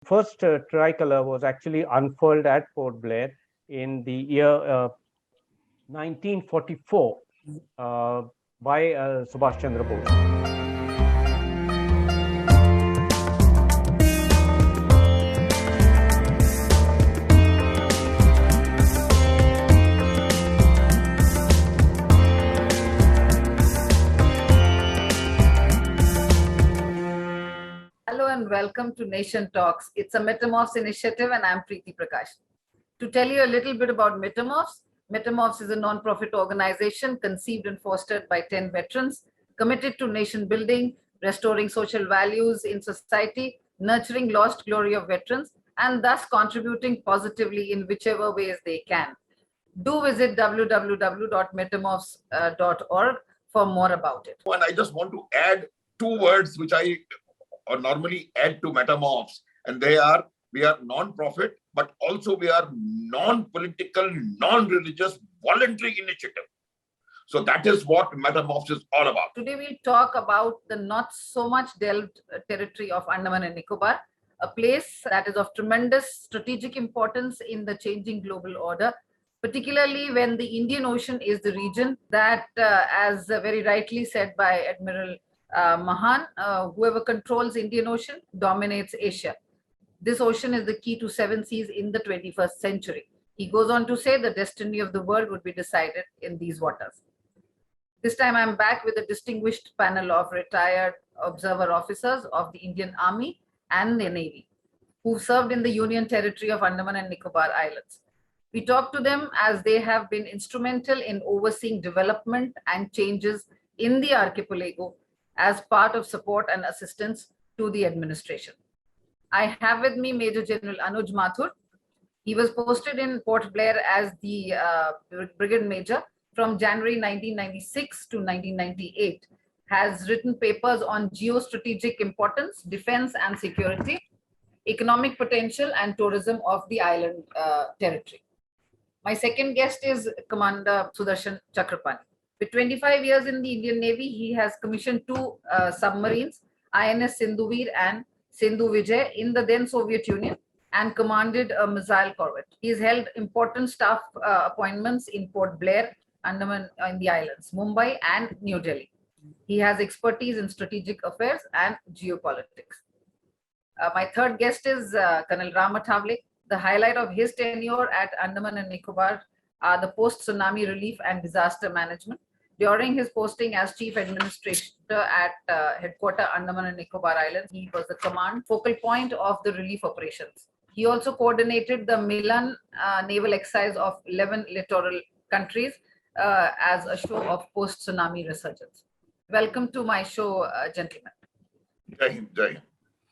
First tricolor was actually unfurled at Port Blair in the year 1944 by Subhash Chandra Bose. Hello and welcome to Nation Talks. It's a Metamorphs initiative and I'm Preeti Prakash. To tell you a little bit about Metamorphs, Metamorphs is a non-profit organization conceived and fostered by 10 veterans committed to nation building, restoring social values in society, nurturing lost glory of veterans, and thus contributing positively in whichever ways they can. Do visit www.metamorphs.org for more about it. And I just want to add two words which I normally add to Metamorphs, and they are: we are non-profit, but also we are non-political, non-religious, voluntary initiative. So that is what Metamorphs is all about. Today we'll talk about the not so much delved territory of Andaman and Nicobar, a place that is of tremendous strategic importance in the changing global order, particularly when the Indian Ocean is the region that, as very rightly said by Admiral Mahan, whoever controls Indian Ocean dominates Asia. This ocean is the key to seven seas in the 21st century. He goes on to say the destiny of the world would be decided in these waters. This time I'm back with a distinguished panel of retired observer officers of the Indian Army and the Navy who served in the Union Territory of Andaman and Nicobar Islands. We talk to them as they have been instrumental in overseeing development and changes in the archipelago as part of support and assistance to the administration. I have with me Major General Anuj Mathur. He was posted in Port Blair as the Brigade Major from January 1996 to 1998, has written papers on geostrategic importance, defense and security, economic potential and tourism of the island territory. My second guest is Commander Sudarshan Chakrapani. With 25 years in the Indian Navy, he has commissioned two submarines, INS Sindhuveer and Sindhu Vijay, in the then Soviet Union, and commanded a missile corvette. He has held important staff appointments in Port Blair, Andaman in the islands, Mumbai and New Delhi. He has expertise in strategic affairs and geopolitics. My third guest is Colonel Rama Thavle. The highlight of his tenure at Andaman and Nicobar are the post-tsunami relief and disaster management. During his posting as Chief Administrator at Headquarter Andaman and Nicobar Islands, he was the command focal point of the relief operations. He also coordinated the Milan naval exercise of 11 littoral countries as a show of post-tsunami resurgence. Welcome to my show, gentlemen. Jai Hind, Jai Hind.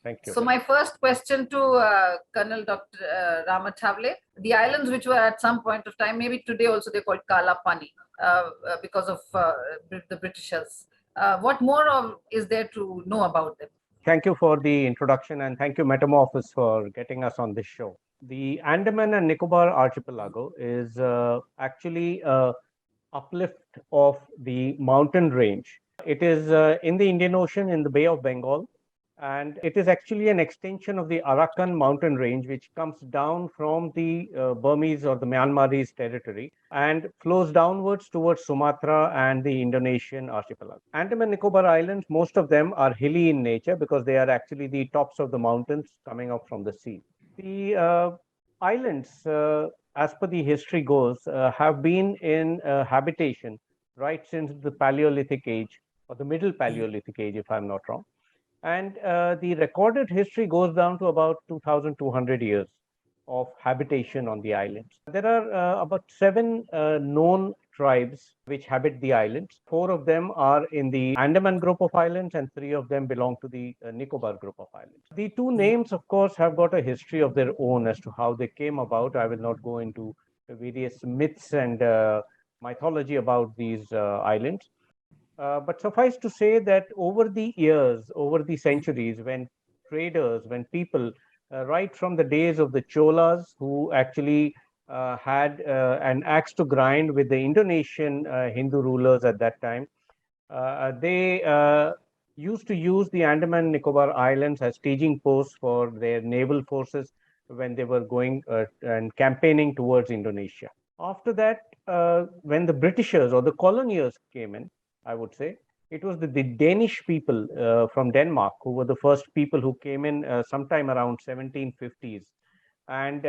Thank you. So my first question to Colonel Dr. Rama Thavle, the islands which were at some point of time, maybe today also they're called Kala Pani because of the Britishers. What more is there to know about them? Thank you for the introduction and thank you Metamorphos for getting us on this show. The Andaman and Nicobar archipelago is actually a uplift of the mountain range. It is in the Indian Ocean in the Bay of Bengal, and it is actually an extension of the Arakan mountain range, which comes down from the Burmese or the Myanmarese territory and flows downwards towards Sumatra and the Indonesian archipelago. Andaman Nicobar Islands, most of them are hilly in nature because they are actually the tops of the mountains coming up from the sea. The islands, as per the history goes, have been in habitation right since the Paleolithic age or the Middle Paleolithic age, if I'm not wrong. And the recorded history goes down to about 2,200 years of habitation on the islands. There are about 7 known tribes which habit the islands. 4 of them are in the Andaman group of islands and 3 of them belong to the Nicobar group of islands. The 2 names, of course, have got a history of their own as to how they came about. I will not go into the various myths and mythology about these islands. But suffice to say that over the years, over the centuries, when traders, when people, right from the days of the Cholas, who actually had an axe to grind with the Indonesian Hindu rulers at that time, they used to use the Andaman and Nicobar Islands as staging posts for their naval forces when they were going and campaigning towards Indonesia. After that, when the Britishers or the coloniers came in, I would say, it was the Danish people from Denmark who were the first people who came in sometime around 1750s. And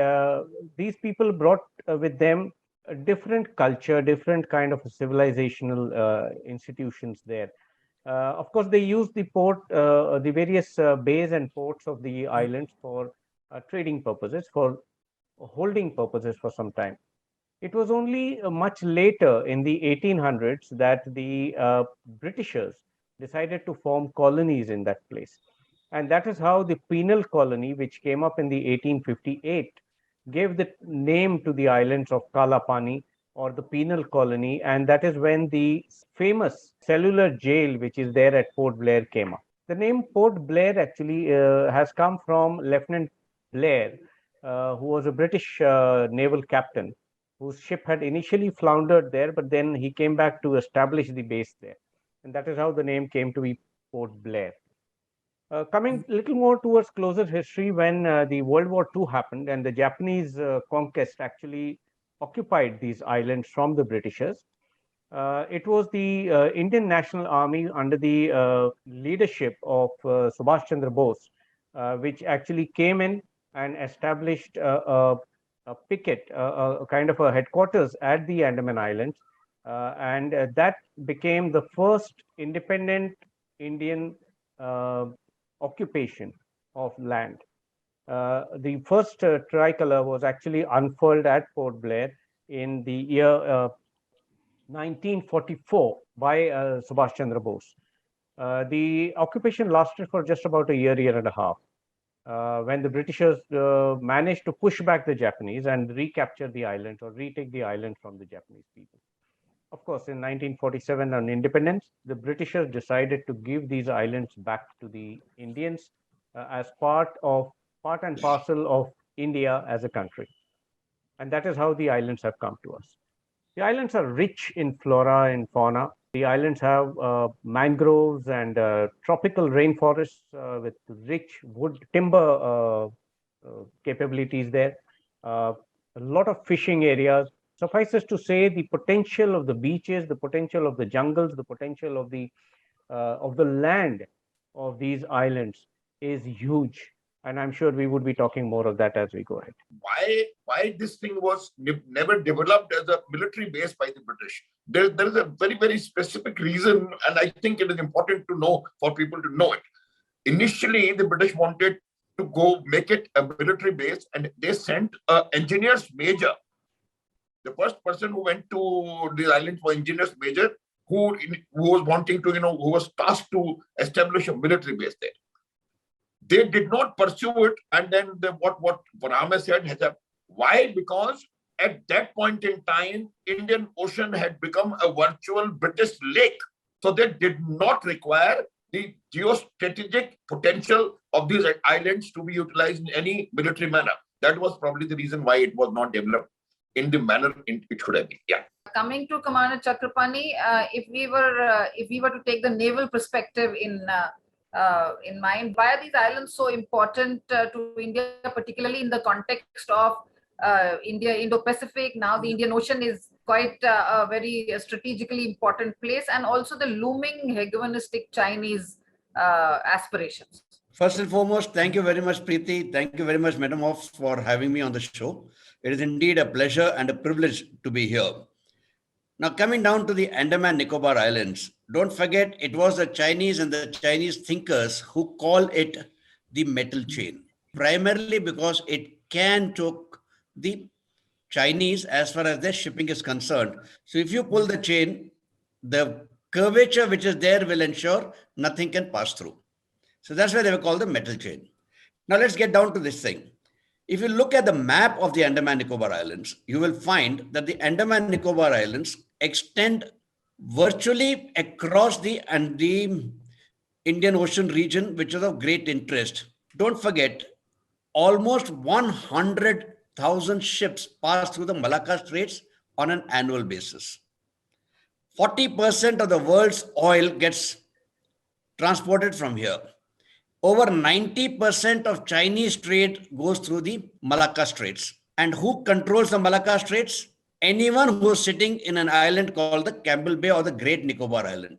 these people brought with them a different culture, different kind of civilizational institutions there. Of course, they used the various bays and ports of the islands for trading purposes, for holding purposes for some time. It was only much later in the 1800s that the Britishers decided to form colonies in that place. And that is how the penal colony, which came up in the 1858, gave the name to the islands of Kalapani or the penal colony. And that is when the famous cellular jail, which is there at Port Blair, came up. The name Port Blair actually has come from Lieutenant Blair, who was a British naval captain whose ship had initially floundered there, but then he came back to establish the base there. And that is how the name came to be Port Blair. Coming a little more towards closer history, when the World War II happened and the Japanese conquest actually occupied these islands from the Britishers, it was the Indian National Army under the leadership of Subhash Chandra Bose, which actually came in and established a picket, a kind of a headquarters at the Andaman Islands. And that became the first independent Indian occupation of land. The first tricolor was actually unfurled at Port Blair in the year 1944 by Subhash Chandra Bose. The occupation lasted for just about a year and a half. When the Britishers managed to push back the Japanese and recapture the island or retake the island from the Japanese people. Of course, in 1947 on independence, the Britishers decided to give these islands back to the Indians as part and parcel of India as a country. And that is how the islands have come to us. The islands are rich in flora and fauna. The islands have mangroves and tropical rainforests with rich wood timber capabilities there. A lot of fishing areas. Suffices to say, the potential of the beaches, the potential of the jungles, the potential of the land of these islands is huge. And I'm sure we would be talking more of that as we go ahead. Why this thing was never developed as a military base by the British? There is a very, very specific reason, and I think it is important to know for people to know it. Initially, the British wanted to go make it a military base, and they sent an engineers major. The first person who went to the island was engineers major, who was wanting to, who was tasked to establish a military base there. They did not pursue it, and then what Varame said has happened. Why? Because at that point in time, Indian Ocean had become a virtual British lake. So they did not require the geostrategic potential of these islands to be utilized in any military manner. That was probably the reason why it was not developed in the manner it should have been. Yeah. Coming to Commander Chakrapani, if we were to take the naval perspective in mind, why are these islands so important to India, particularly in the context of Indo-Pacific? Now the Indian Ocean is quite a very strategically important place, and also the looming hegemonistic Chinese aspirations. First and foremost, thank you very much, Preeti. Thank you very much, Madam Off, for having me on the show. It is indeed a pleasure and a privilege to be here. Now, coming down to the Andaman Nicobar Islands, don't forget it was the Chinese and the Chinese thinkers who call it the metal chain, primarily because it can choke the Chinese as far as their shipping is concerned. So if you pull the chain, the curvature which is there will ensure nothing can pass through. So that's why they were called the metal chain. Now let's get down to this thing. If you look at the map of the Andaman Nicobar Islands, you will find that the Andaman Nicobar Islands extend virtually across the Indian Ocean region, which is of great interest. Don't forget, almost 100,000 ships pass through the Malacca Straits on an annual basis. 40% of the world's oil gets transported from here. Over 90% of Chinese trade goes through the Malacca Straits. And who controls the Malacca Straits? Anyone who is sitting in an island called the Campbell Bay or the Great Nicobar Island.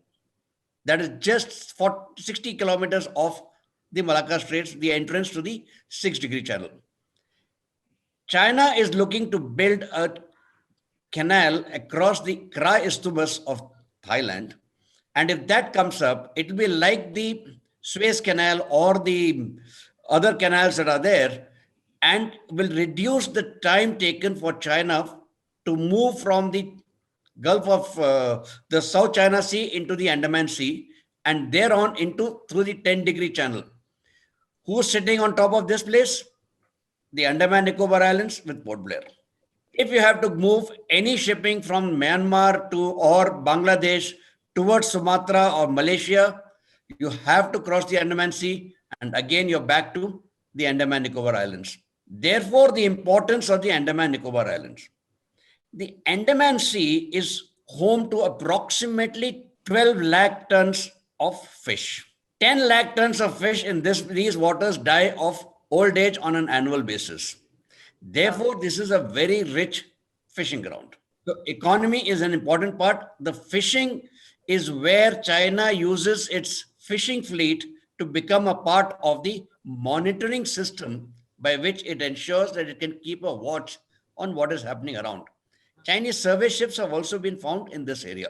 That is just 60 kilometers off the Malacca Straits, the entrance to the 6-degree channel. China is looking to build a canal across the Kra Isthmus of Thailand. And if that comes up, it will be like the Suez Canal or the other canals that are there, and will reduce the time taken for China to move from the Gulf of the South China Sea into the Andaman Sea, and thereon through the 10-degree channel. Who's sitting on top of this place? The Andaman Nicobar Islands with Port Blair. If you have to move any shipping from Myanmar or Bangladesh towards Sumatra or Malaysia, you have to cross the Andaman Sea, and again you're back to the Andaman Nicobar Islands. Therefore, the importance of the Andaman Nicobar Islands. The Andaman Sea is home to approximately 12 lakh tons of fish. 10 lakh tons of fish in these waters die of old age on an annual basis. Therefore, this is a very rich fishing ground. The economy is an important part. The fishing is where China uses its fishing fleet to become a part of the monitoring system by which it ensures that it can keep a watch on what is happening around. Chinese survey ships have also been found in this area.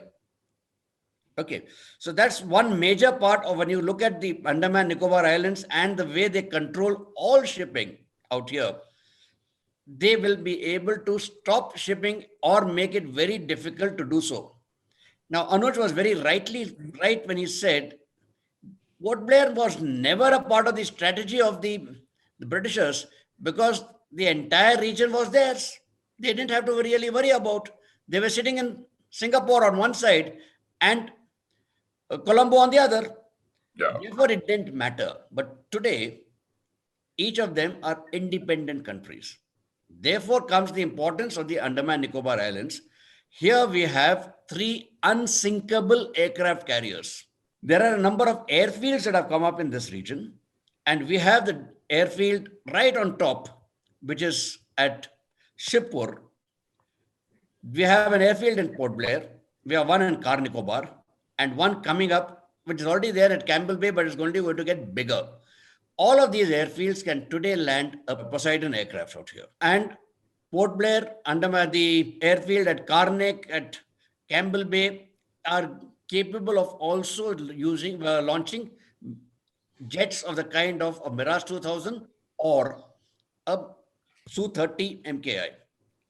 Okay, so that's one major part of when you look at the Andaman Nicobar Islands and the way they control all shipping out here. They will be able to stop shipping or make it very difficult to do so. Now, Anuj was very right when he said Port Blair was never a part of the strategy of the Britishers, because the entire region was theirs. They didn't have to really worry about. They were sitting in Singapore on one side and Colombo on the other. Yeah. Therefore, it didn't matter. But today, each of them are independent countries. Therefore comes the importance of the Andaman Nicobar Islands. Here we have 3 unsinkable aircraft carriers. There are a number of airfields that have come up in this region, and we have the airfield right on top, which is at Shibpur. We have an airfield in Port Blair. We have one in Car Nicobar, and one coming up, which is already there at Campbell Bay, but it's going to get bigger. All of these airfields can today land a Poseidon aircraft out here. And Port Blair, the airfield at Carnac, at Campbell Bay, are capable of also launching jets of the kind of a Mirage 2000 or a Su-30 MKI.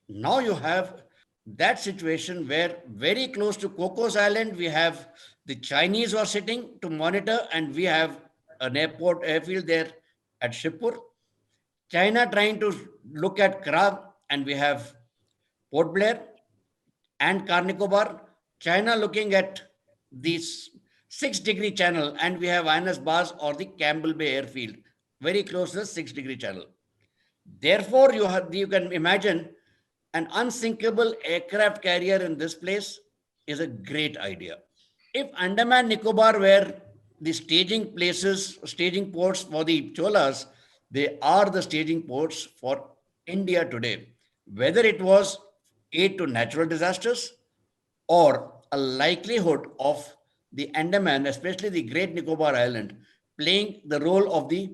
Now you have that situation where very close to Cocos Island, we have the Chinese who are sitting to monitor, and we have an airfield there at Shibpur. China trying to look at Kra, and we have Port Blair and Car Nicobar. China looking at this 6-degree channel, and we have INS Bars or the Campbell Bay airfield, very close to the 6-degree channel. Therefore, you can imagine an unsinkable aircraft carrier in this place is a great idea. If Andaman Nicobar were the staging ports for the Cholas, they are the staging ports for India today. Whether it was aid to natural disasters or a likelihood of the Andaman, especially the Great Nicobar Island, playing the role of the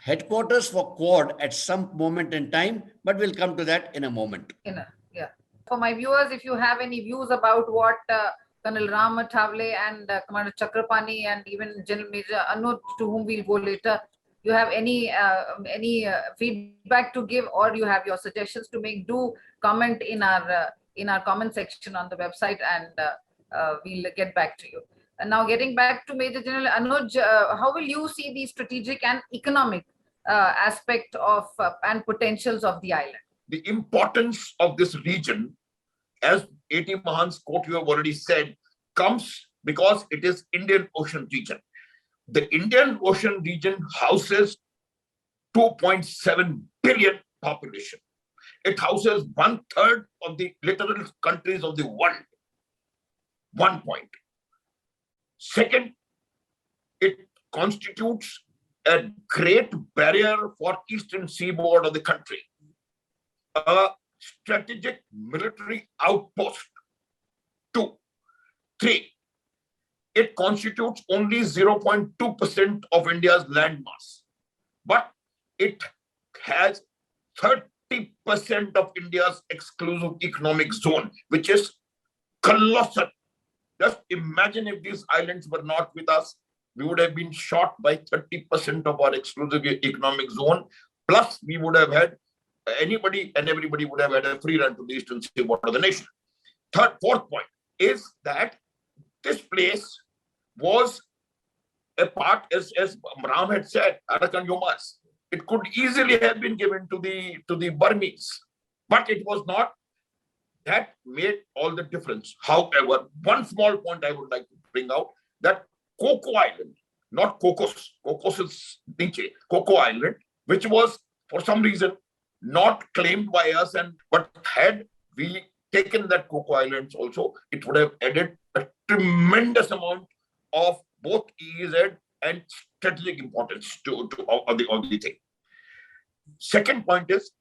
headquarters for Quad at some moment in time, but we'll come to that in a moment. Yeah. For my viewers, if you have any views about what Colonel Ram Athawale and Commander Chakrapani and even General Major Anuj, to whom we'll go later, you have any feedback to give, or you have your suggestions to make, do comment in our comment section on the website, and we'll get back to you. And now getting back to Major General Anuj, how will you see the strategic and economic aspect of and potentials of the island? The importance of this region, as A.T. Mahan's quote you have already said, comes because it is Indian Ocean region. The Indian Ocean region houses 2.7 billion population. It houses 1/3 of the literal countries of the world. 1 point. Second, it constitutes a great barrier for eastern seaboard of the country, a strategic military outpost. 2. 3. It constitutes only 0.2% of India's landmass, but it has 30% of India's exclusive economic zone, which is colossal. Just imagine if these islands were not with us, we would have been shot by 30% of our exclusive economic zone. Plus, we would have had anybody and everybody would have had a free run to the eastern seaboard of the nation. Fourth point is that this place was a part, as Ram had said, Arakan Yomas. It could easily have been given to the Burmese, but it was not. That made all the difference. However, one small point I would like to bring out, that Coco Island, not Cocos, Cocos is Niche, Coco Island, which was for some reason not claimed by us, but had we taken that Coco Islands also, it would have added a tremendous amount of both EEZ and strategic importance to the thing. Second point is,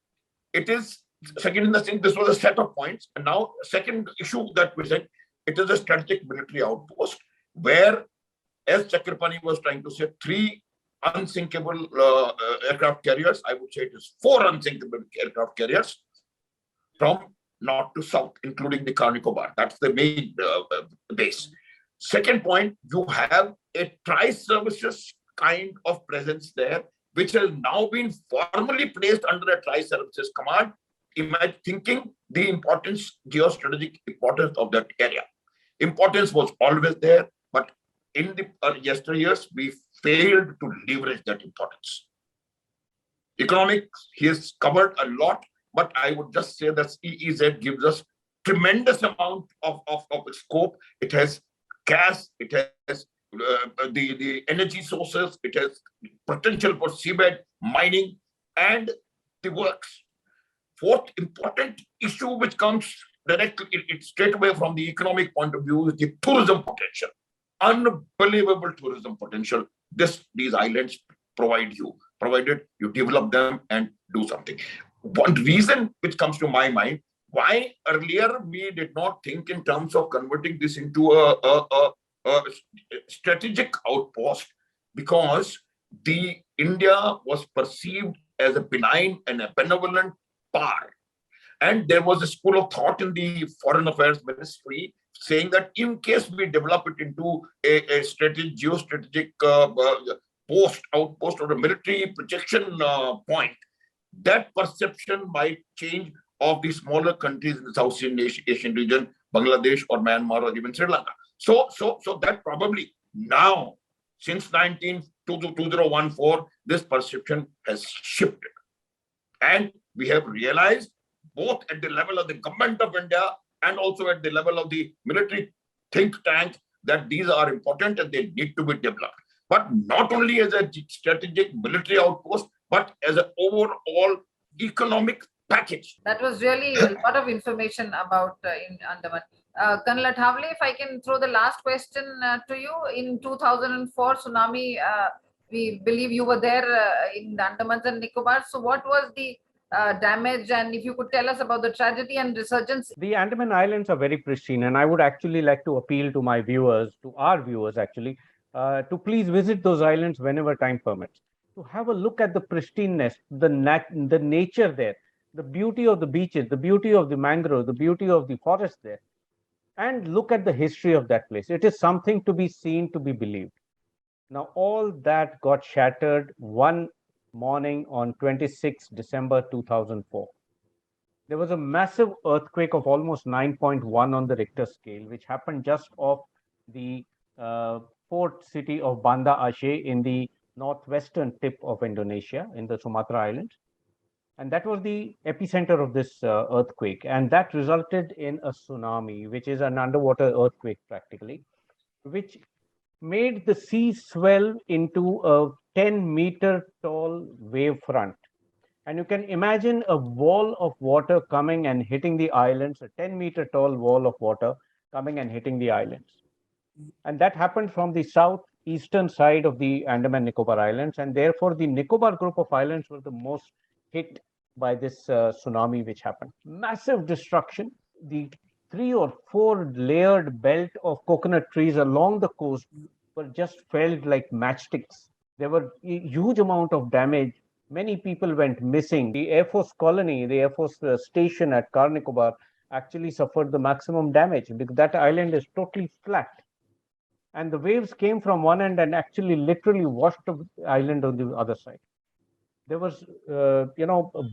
it is second in the thing, this was a set of points. And now, second issue that we said, it is a strategic military outpost where, as Chakrapani was trying to say, 3 unsinkable aircraft carriers. I would say it is 4 unsinkable aircraft carriers from north to south, including the Car Nicobar. That's the main base. Second point, you have a tri-services kind of presence there, which has now been formally placed under a tri-services command. Imagine thinking the importance, geostrategic importance of that area. Importance was always there, but in the yesteryears, we failed to leverage that importance. Economics, he has covered a lot, but I would just say that EEZ gives us tremendous amount of scope. It has gas, it has the energy sources, it has potential for seabed, mining, and the works. Fourth important issue which comes directly, it straight away from the economic point of view, is the tourism potential. Unbelievable tourism potential these islands provide you, provided you develop them and do something. One reason which comes to my mind, why earlier we did not think in terms of converting this into a strategic outpost, because the India was perceived as a benign and a benevolent power. And there was a school of thought in the Foreign Affairs Ministry saying that in case we develop it into a geostrategic outpost or a military projection point, that perception might change of the smaller countries in the South Asian region, Bangladesh or Myanmar or even Sri Lanka. So that probably now, since 2014, this perception has shifted. And we have realized, both at the level of the government of India and also at the level of the military think tank, that these are important and they need to be developed. But not only as a strategic military outpost, but as an overall economic package. That was really a lot of information about in Andaman. Colonel Athawale, if I can throw the last question to you. In 2004 tsunami, we believe you were there in the Andamans and Nicobar. So what was the damage, and if you could tell us about the tragedy and resurgence? The Andaman Islands are very pristine, and I would actually like to appeal to my viewers, to our viewers actually, to please visit those islands whenever time permits, to have a look at the pristineness, the nature there, the beauty of the beaches, the beauty of the mangrove, the beauty of the forest there, and look at the history of that place. It is something to be seen, to be believed. Now, all that got shattered one morning on 26 December 2004. There was a massive earthquake of almost 9.1 on the Richter scale, which happened just off the port city of Banda Aceh in the northwestern tip of Indonesia, in the Sumatra Islands. And that was the epicenter of this earthquake. And that resulted in a tsunami, which is an underwater earthquake practically, which made the sea swell into a 10-meter tall wave front. And you can imagine a wall of water coming and hitting the islands, a 10-meter tall wall of water coming and hitting the islands. And that happened from the south, eastern side of the Andaman Nicobar Islands, and therefore the Nicobar group of islands were the most hit by this tsunami which happened. Massive destruction. The 3 or 4 layered belt of coconut trees along the coast were just felled like matchsticks. There were a huge amount of damage. Many people went missing. The Air Force colony, the Air Force station at Car Nicobar actually suffered the maximum damage because that island is totally flat. And the waves came from one end and actually literally washed the island on the other side. There was,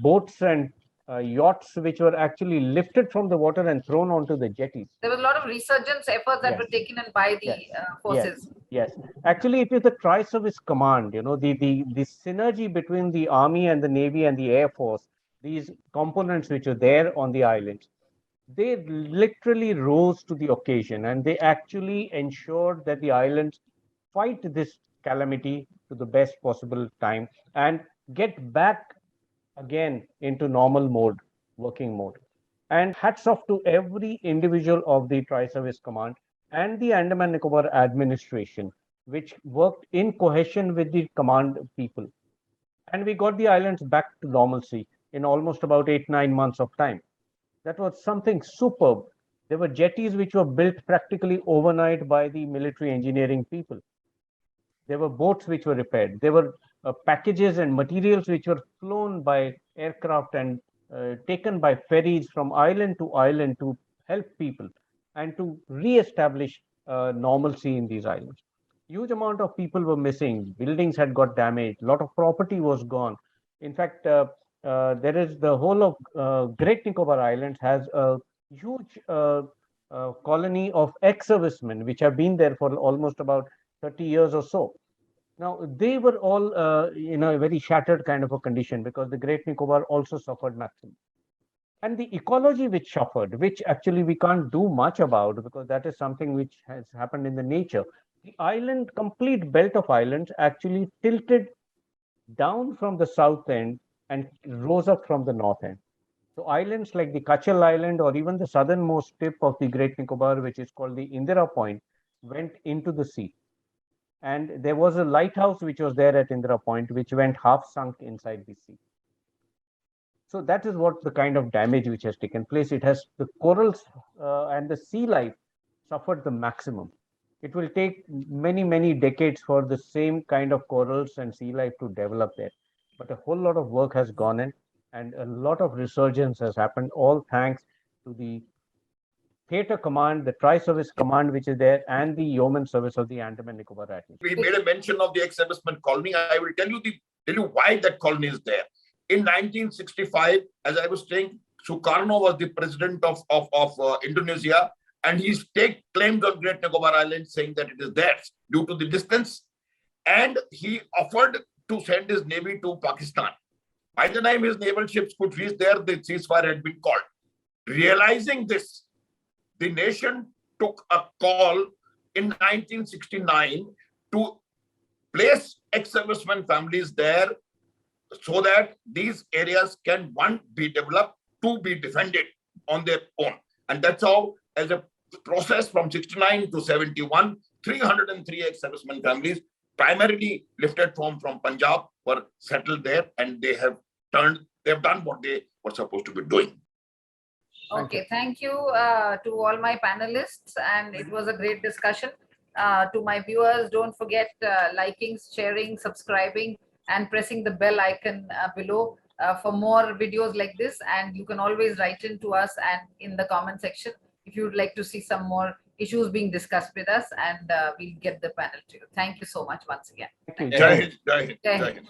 boats and yachts which were actually lifted from the water and thrown onto the jetties. There was a lot of resurgence efforts that Yes. were taken in by the forces. Yes, actually, it is the Tri-Service Command. The synergy between the Army and the Navy and the Air Force. These components which are there on the islands, they literally rose to the occasion, and they actually ensured that the islands fight this calamity to the best possible time and get back again into normal mode, working mode. And hats off to every individual of the Tri-Service Command and the Andaman Nicobar administration, which worked in cohesion with the command people. And we got the islands back to normalcy in almost about 8-9 months of time. That was something superb. There were jetties which were built practically overnight by the military engineering people. There were boats which were repaired. There were packages and materials which were flown by aircraft and taken by ferries from island to help people and to re-establish normalcy in these islands. Huge amount of people were missing. Buildings had got damaged. A lot of property was gone. In fact, there is the whole of Great Nicobar Islands has a huge colony of ex-servicemen which have been there for almost about 30 years or so. Now, they were all in a very shattered kind of a condition because the Great Nicobar also suffered maximum. And the ecology which suffered, which actually we can't do much about because that is something which has happened in the nature. The island, complete belt of islands actually tilted down from the south end and rose up from the north end. So islands like the Kachal Island or even the southernmost tip of the Great Nicobar, which is called the Indira Point, went into the sea. And there was a lighthouse which was there at Indira Point, which went half sunk inside the sea. So that is what the kind of damage which has taken place. It has the corals and the sea life suffered the maximum. It will take many, many decades for the same kind of corals and sea life to develop there. But a whole lot of work has gone in and a lot of resurgence has happened, all thanks to the Theatre Command, the Tri-Service Command which is there, and the Yeoman Service of the Andaman Nicobar Islands. We made a mention of the ex-serviceman colony. I will tell you why that colony is there. In 1965, as I was saying, Sukarno was the president of Indonesia, and he staked claims on Great Nicobar Island, saying that it is theirs due to the distance. And he offered to send his navy to Pakistan. By the time his naval ships could reach there, the ceasefire had been called. Realizing this, the nation took a call in 1969 to place ex-servicemen families there so that these areas can, one, be developed, two, be defended on their own. And that's how, as a process from 69 to 71, 303 ex-servicemen families, primarily lifted from Punjab, were settled there, and they have done what they were supposed to be doing. Okay, thank you to all my panelists, and it was a great discussion. To my viewers, don't forget liking, sharing, subscribing, and pressing the bell icon below for more videos like this. And you can always write in to us and in the comment section if you would like to see some more issues being discussed with us, and we'll get the panel to you. Thank you so much once again. Thank you. Jai Hind, Jai Hind, Jai Jai Hind. Hind.